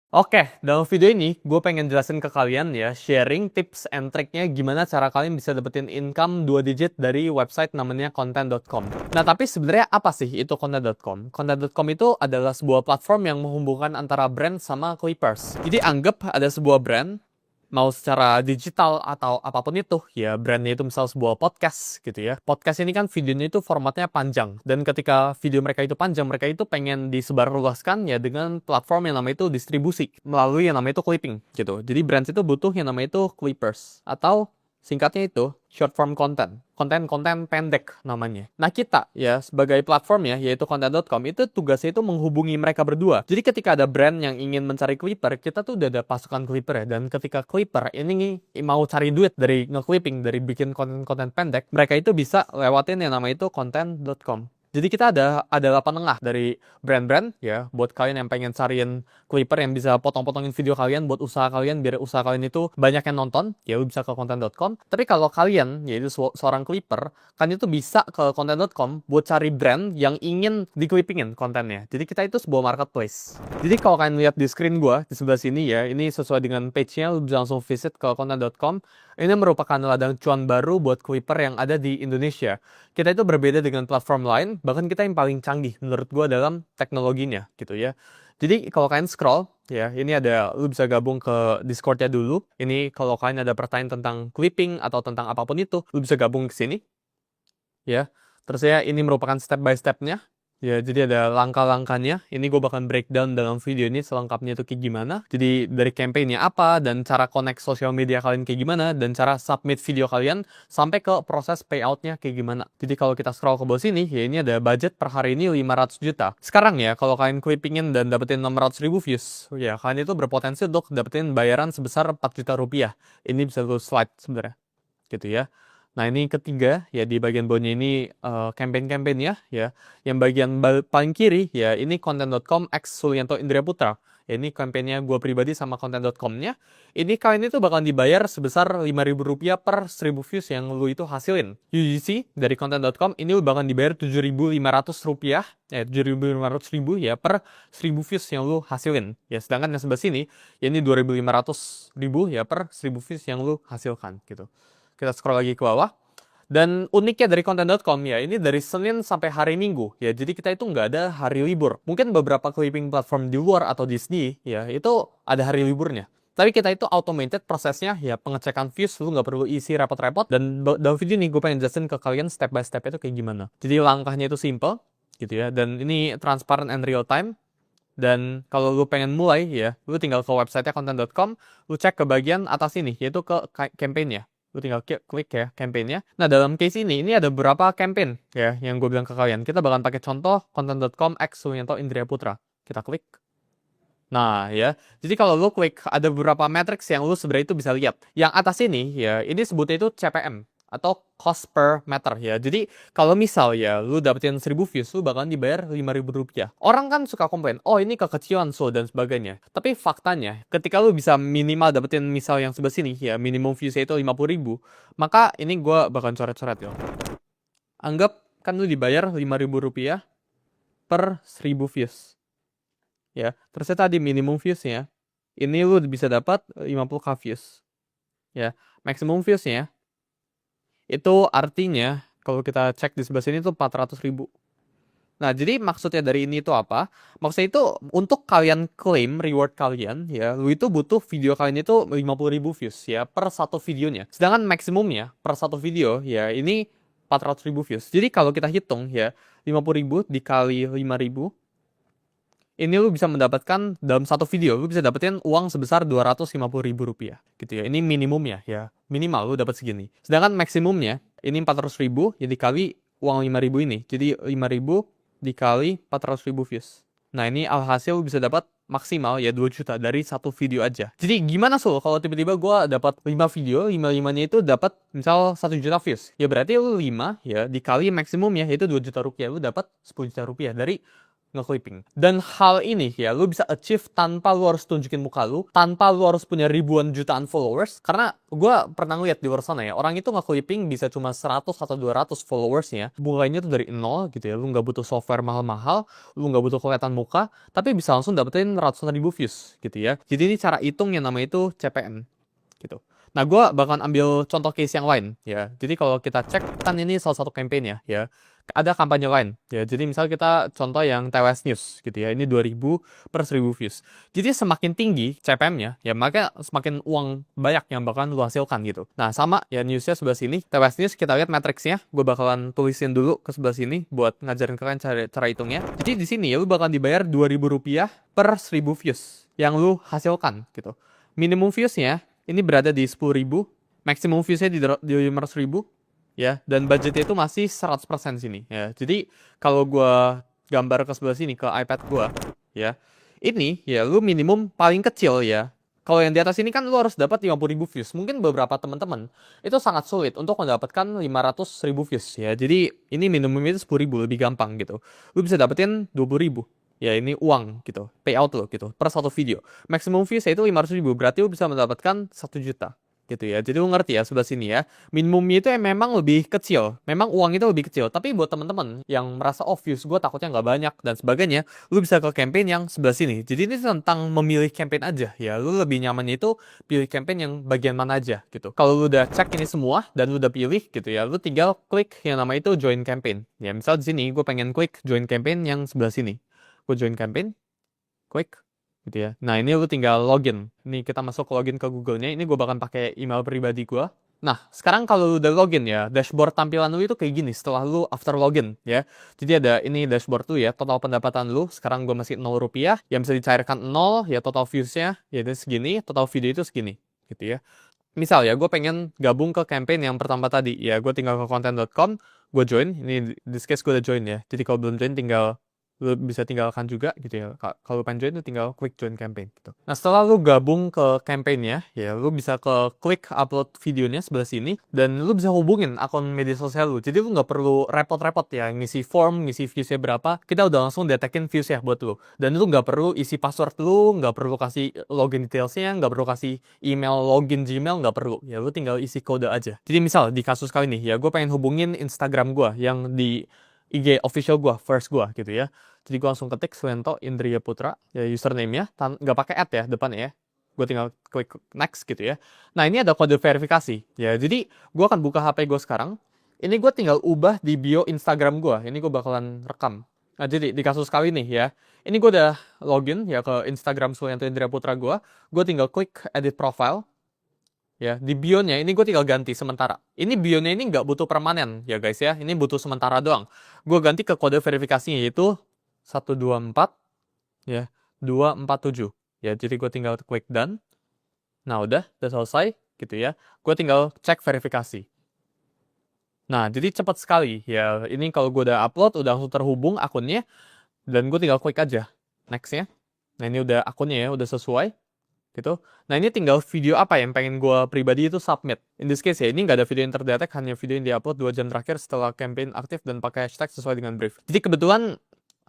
Oke, dalam video ini gue pengen jelasin ke kalian ya, sharing tips and triknya gimana cara kalian bisa dapetin income 2 digit dari website namanya content.com. Nah, tapi sebenarnya apa sih itu content.com? Content.com itu adalah sebuah platform yang menghubungkan antara brand sama clippers. Jadi anggap ada sebuah brand, mau secara digital atau apapun itu, ya brandnya itu misal sebuah podcast gitu ya. Podcast ini kan videonya itu formatnya panjang, dan ketika video mereka itu panjang, mereka itu pengen disebarluaskan ya dengan platform yang namanya itu distribusi, melalui yang namanya itu clipping gitu. Jadi brand itu butuh yang namanya itu clippers, atau singkatnya itu short form content, konten-konten pendek namanya. Nah kita ya sebagai platformnya yaitu content.com itu tugasnya itu menghubungi mereka berdua. Jadi ketika ada brand yang ingin mencari clipper, kita tuh udah ada pasukan clipper ya. Dan ketika clipper ini mau cari duit dari nge-clipping, dari bikin konten-konten pendek, mereka itu bisa lewatin yang namanya itu content.com. Jadi kita ada penengah dari brand-brand ya, buat kalian yang pengen cariin clipper yang bisa potong-potongin video kalian buat usaha kalian, biar usaha kalian itu banyak yang nonton, ya lu bisa ke content.com. Tapi kalau kalian yaitu seorang clipper, kan itu bisa ke content.com buat cari brand yang ingin di-clippingin kontennya. Jadi kita itu sebuah marketplace. Jadi kalau kalian lihat di screen gua di sebelah sini ya, ini sesuai dengan page-nya, lu bisa langsung visit ke content.com. Ini merupakan ladang cuan baru buat clipper yang ada di Indonesia. Kita itu berbeda dengan platform lain, bahkan kita yang paling canggih menurut gue dalam teknologinya gitu ya. Jadi kalau kalian scroll ya, ini ada, lu bisa gabung ke Discord-nya dulu. Ini kalau kalian ada pertanyaan tentang clipping atau tentang apapun itu, lu bisa gabung ke sini ya. Terus ya ini merupakan step by step-nya. Ya, jadi ada langkah-langkahnya. Ini gue bakal breakdown dalam video ini selengkapnya itu kayak gimana. Jadi dari campaign-nya apa, dan cara connect sosial media kalian kayak gimana, dan cara submit video kalian, sampai ke proses payout-nya kayak gimana. Jadi kalau kita scroll ke bawah sini, ya ini ada budget per hari ini 500 juta. Sekarang ya, kalau kalian clippingin dan dapetin 600 ribu views, ya kalian itu berpotensi untuk dapetin bayaran sebesar 4 juta rupiah. Ini bisa lu slide sebenarnya. Gitu ya. Nah ini ketiga ya, di bagian bawahnya ini campaign-campaign ya. Yang bagian paling kiri ya ini content.com X Sulianto Indria Putra. Ya, ini campaignnya gue pribadi sama content.com-nya. Ini kalian itu bakal dibayar sebesar Rp5.000 per 1.000 views yang lu itu hasilin. UGC dari content.com ini lu bakal dibayar Rp7.500, ya 7.500 ribu ya per 1.000 views yang lu hasilin. Ya sedangkan yang sebelah sini ya ini 2.500 ribu ya per 1.000 views yang lu hasilkan gitu. Kita scroll lagi ke bawah. Dan uniknya dari content.com ya, ini dari Senin sampai hari Minggu ya. Jadi kita itu nggak ada hari libur. Mungkin beberapa clipping platform di luar atau Disney ya, itu ada hari liburnya. Tapi kita itu automated prosesnya ya, pengecekan views, lu nggak perlu isi repot-repot. Dan dalam video ini gue pengen jelasin ke kalian step by step itu kayak gimana. Jadi langkahnya itu simple gitu ya. Dan ini transparent and real time. Dan kalau lu pengen mulai ya, lu tinggal ke website-nya content.com, lu cek ke bagian atas ini, yaitu ke campaign-nya. Lu tinggal klik ya campaign-nya. Nah, dalam case ini ada beberapa campaign ya yang gue bilang ke kalian. Kita bakal pakai contoh content.com X Sulianto Indria Putra. Kita klik. Nah, ya. Jadi kalau lu klik, ada beberapa matrix yang lu sebenarnya itu bisa lihat. Yang atas ini ya, ini sebutnya itu CPM atau cost per meter ya. Jadi kalau misal ya lu dapetin 1.000 views, lu bakalan dibayar Rp5.000. Orang kan suka komplain, oh ini kekecilan so dan sebagainya. Tapi faktanya, ketika lu bisa minimal dapetin misal yang sebelah sini ya, minimum viewsnya itu 50.000, maka ini gue bakalan coret-coret ya. Anggap kan lu dibayar Rp5.000 per 1.000 views. Ya, terus tadi minimum viewsnya, ini lu bisa dapat 50k views. Ya, maximum viewsnya itu artinya kalau kita cek di sebelah sini tuh 400.000. Nah, jadi maksudnya dari ini itu apa? Maksudnya itu untuk kalian claim reward kalian ya, lu itu butuh video kalian itu 50.000 views ya per satu videonya. Sedangkan maksimumnya per satu video ya ini 400.000 views. Jadi kalau kita hitung ya, 50.000 dikali 5.000, ini lu bisa mendapatkan dalam satu video, lu bisa dapetin uang sebesar Rp250.000 gitu ya. Ini minimumnya ya, minimal lu dapat segini. Sedangkan maksimumnya ini 400.000 ya dikali uang 5.000 ini. Jadi 5.000 dikali 400.000 views. Nah ini alhasil lu bisa dapat maksimal ya 2 juta dari satu video aja. Jadi gimana kalau tiba-tiba gue dapat 5 video, 5-5-nya itu dapat misal 1 juta views. Ya berarti lu 5 ya dikali maksimumnya yaitu 2 juta rupiah, lu dapat 10 juta rupiah dari nge-clipping. Dan hal ini ya lu bisa achieve tanpa lu harus tunjukin muka lu, tanpa lu harus punya ribuan jutaan followers. Karena gue pernah ngeliat di luar sana ya, orang itu nge-clipping bisa cuma 100 atau 200 followersnya. Mulainya tuh dari nol gitu ya, lu nggak butuh software mahal-mahal, lu nggak butuh kelihatan muka, tapi bisa langsung dapetin ratusan ribu views gitu ya. Jadi ini cara hitung yang namanya itu CPM gitu. Nah, gue bakalan ambil contoh case yang lain ya. Jadi kalau kita cek, kan ini salah satu campaign ya. Ada kampanye lain ya. Jadi misal kita contoh yang TWS News gitu ya. Ini 2000 per 1000 views. Jadi semakin tinggi CPM-nya ya, maka semakin uang banyak yang bakalan lu hasilkan gitu. Nah, sama ya newsnya sebelah sini. TWS News kita lihat matriksnya. Gue bakalan tulisin dulu ke sebelah sini buat ngajarin kalian cara hitungnya. Jadi di sini ya lu bakalan dibayar Rp2.000 per 1000 views yang lu hasilkan gitu. Minimum viewsnya ini berada di 10.000, maksimum viewsnya di 500.000, ya, dan budgetnya itu masih 100% sini, ya. Jadi kalau gue gambar ke sebelah sini ke iPad gue, ya, ini ya lu minimum paling kecil ya. Kalau yang di atas ini kan lu harus dapat 50.000 views. Mungkin beberapa teman-teman itu sangat sulit untuk mendapatkan 500.000 views ya. Jadi ini minimumnya itu 10.000, lebih gampang gitu. Lu bisa dapetin 20.000. Ya ini uang gitu, payout lo gitu, per satu video. Maximum views itu 500.000, berarti lo bisa mendapatkan 1 juta gitu ya. Jadi lo ngerti ya sebelah sini ya, minimumnya itu memang lebih kecil, memang uang itu lebih kecil. Tapi buat teman-teman yang merasa views gue takutnya nggak banyak dan sebagainya, lo bisa ke campaign yang sebelah sini. Jadi ini tentang memilih campaign aja ya, lo lebih nyamannya itu pilih campaign yang bagian mana aja gitu. Kalau lo udah cek ini semua dan lo udah pilih gitu ya, lo tinggal klik yang nama itu join campaign. Ya misal di sini gue pengen klik join campaign yang sebelah sini. Gue join campaign, klik gitu ya. Nah ini lu tinggal login. Ini kita masuk ke login ke Google-nya. Ini gue bakal pakai email pribadi gue. Nah sekarang kalau lu udah login ya, dashboard tampilan lu itu kayak gini setelah lu after login ya. Jadi ada ini dashboard lu ya, total pendapatan lu. Sekarang gue masih Rp0, yang bisa dicairkan 0 ya, total views-nya ya itu segini, total video itu segini gitu ya. Misal ya, gue pengen gabung ke campaign yang pertama tadi ya, gue tinggal ke content.com, gue join. Ini di this case gue udah join ya. Jadi kalau belum join tinggal lu bisa tinggalkan juga gitu ya. Kalau pengen join lu tinggal klik join campaign gitu. Nah setelah lu gabung ke campaignnya ya, lu bisa ke klik upload videonya sebelah sini dan lu bisa hubungin akun media sosial lu. Jadi lu nggak perlu repot-repot ya ngisi form, ngisi viewsnya berapa. Kita udah langsung detekin viewsnya buat lu. Dan lu nggak perlu isi password lu, nggak perlu kasih login detailsnya, nggak perlu kasih email login Gmail, nggak perlu. Ya lu tinggal isi kode aja. Jadi misal di kasus kali ini ya, gue pengen hubungin Instagram gue yang di IG official gue, first gue gitu ya. Jadi gue langsung ketik Suento Indria Putra, ya username-nya, nggak pakai @ ya depannya ya. Gue tinggal klik next gitu ya. Nah ini ada kode verifikasi ya. Jadi gue akan buka HP gue sekarang. Ini gue tinggal ubah di bio Instagram gue. Ini gue bakalan rekam. Nah jadi di kasus kali ini ya, ini gue udah login ya ke Instagram Suento Indria Putra gue. Gue tinggal klik edit profile. Ya, di bio-nya ini gue tinggal ganti sementara. Ini bio-nya ini nggak butuh permanen ya guys ya. Ini butuh sementara doang. Gue ganti ke kode verifikasinya yaitu 124 ya 247. Ya, jadi gue tinggal klik done. Nah, udah selesai gitu ya. Gue tinggal cek verifikasi. Nah, jadi cepat sekali ya. Ini kalau gue udah upload, udah langsung terhubung akunnya. Dan gue tinggal klik aja next-nya. Nah, ini udah akunnya ya, udah sesuai. Gitu. Nah ini tinggal video apa yang pengen gue pribadi itu submit. In this case ya, ini nggak ada video yang terdetek, hanya video yang diupload 2 jam terakhir setelah campaign aktif dan pakai hashtag sesuai dengan brief. Jadi kebetulan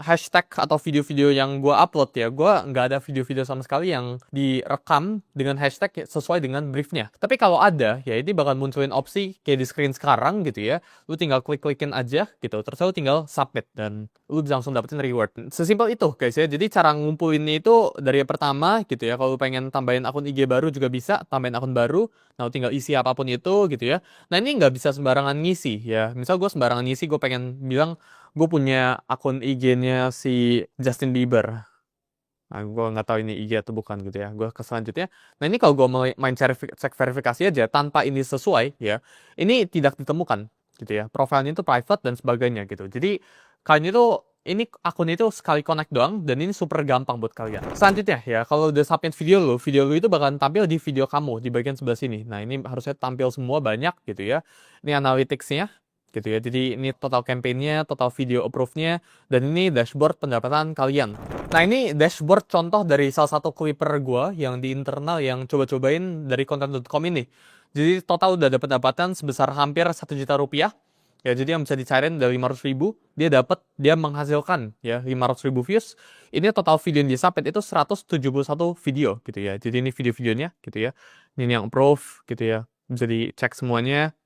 hashtag atau video-video yang gue upload ya, gue nggak ada video-video sama sekali yang direkam dengan hashtag sesuai dengan briefnya. Tapi kalau ada, ya ini bakal munculin opsi kayak di screen sekarang gitu ya. Lu tinggal klik-klikin aja gitu, terus lu tinggal submit dan lu bisa langsung dapetin reward. Sesimpel itu guys ya. Jadi cara ngumpulinnya itu dari yang pertama gitu ya. Kalau lu pengen tambahin akun IG baru juga bisa, tambahin akun baru. Nah lu tinggal isi apapun itu gitu ya. Nah ini nggak bisa sembarangan ngisi ya. Misal gue sembarangan ngisi, gue pengen bilang gue punya akun IG-nya si Justin Bieber. Nah, gue nggak tahu ini IG atau bukan gitu ya. Gue ke selanjutnya. Nah, ini kalau gue main cek verifikasi aja tanpa ini sesuai ya, ini tidak ditemukan gitu ya. Profilnya itu private dan sebagainya gitu. Jadi kalian itu ini akun itu sekali connect doang dan ini super gampang buat kalian. Selanjutnya ya, kalau udah submit video lu itu bakalan tampil di video kamu di bagian sebelah sini. Nah, ini harusnya tampil semua banyak gitu ya. Ini analytics-nya gitu ya. Jadi ini total campaign-nya, total video approve-nya, dan ini dashboard pendapatan kalian. Nah ini dashboard contoh dari salah satu clipper gue yang di internal yang coba-cobain dari content.com ini. Jadi total udah ada pendapatan sebesar hampir 1 juta rupiah. Ya, jadi yang bisa dicairin dari 500.000, dia menghasilkan ya 500.000 views. Ini total video yang dia submit itu 171 video gitu ya. Jadi ini video-videonya gitu ya. Ini yang approve gitu ya. Bisa dicek semuanya.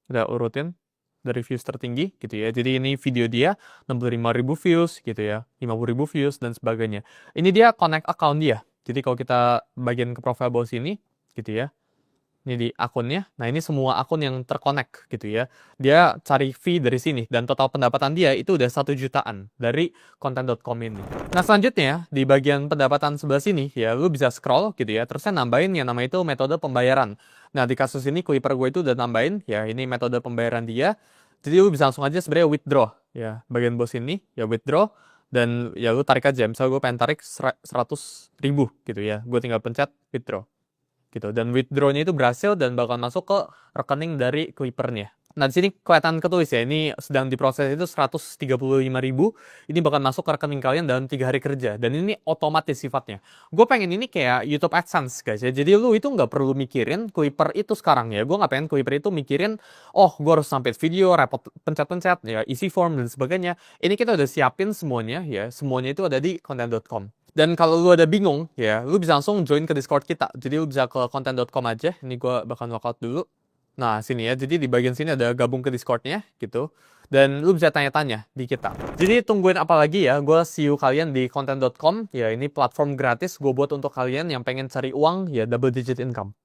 Udah urutin dari views tertinggi gitu ya. Jadi ini video dia 65.000 views gitu ya, 50.000 views dan sebagainya. Ini dia connect account dia. Jadi kalau kita bagian ke profile bawah sini gitu ya. Ini di akunnya. Nah, ini semua akun yang terkonek gitu ya. Dia cari fee dari sini dan total pendapatan dia itu udah 1 jutaan dari konten.com ini. Nah, selanjutnya di bagian pendapatan sebelah sini ya lu bisa scroll gitu ya. Terus saya nambahin yang nama itu metode pembayaran. Nah, di kasus ini Kuiper gue itu udah nambahin ya ini metode pembayaran dia. Jadi lu bisa langsung aja sebenarnya withdraw ya. Bagian bawah sini ya withdraw dan ya lu tarik aja. Misalnya gue pengen tarik 100.000 gitu ya. Gue tinggal pencet withdraw gitu. Dan withdraw-nya itu berhasil dan bakal masuk ke rekening dari Kuipernya. Nah, di sini kelihatan ketulis ya, ini sedang diproses itu 135.000. Ini bakal masuk ke rekening kalian dalam 3 hari kerja. Dan ini otomatis sifatnya. Gue pengen ini kayak YouTube AdSense, guys ya. Jadi lu itu nggak perlu mikirin Kuiper itu sekarang ya. Gue nggak pengen Kuiper itu mikirin, oh gue harus sampai video, repot pencet-pencet, ya isi form dan sebagainya. Ini kita udah siapin semuanya ya. Semuanya itu ada di content.com. Dan kalau lu ada bingung, ya, lu bisa langsung join ke Discord kita. Jadi lu bisa ke content.com aja. Ini gue bakal lockout dulu. Nah, sini ya. Jadi di bagian sini ada gabung ke Discordnya, gitu. Dan lu bisa tanya-tanya di kita. Jadi tungguin apa lagi ya. Gue see you kalian di content.com. Ya, ini platform gratis gue buat untuk kalian yang pengen cari uang, ya double digit income.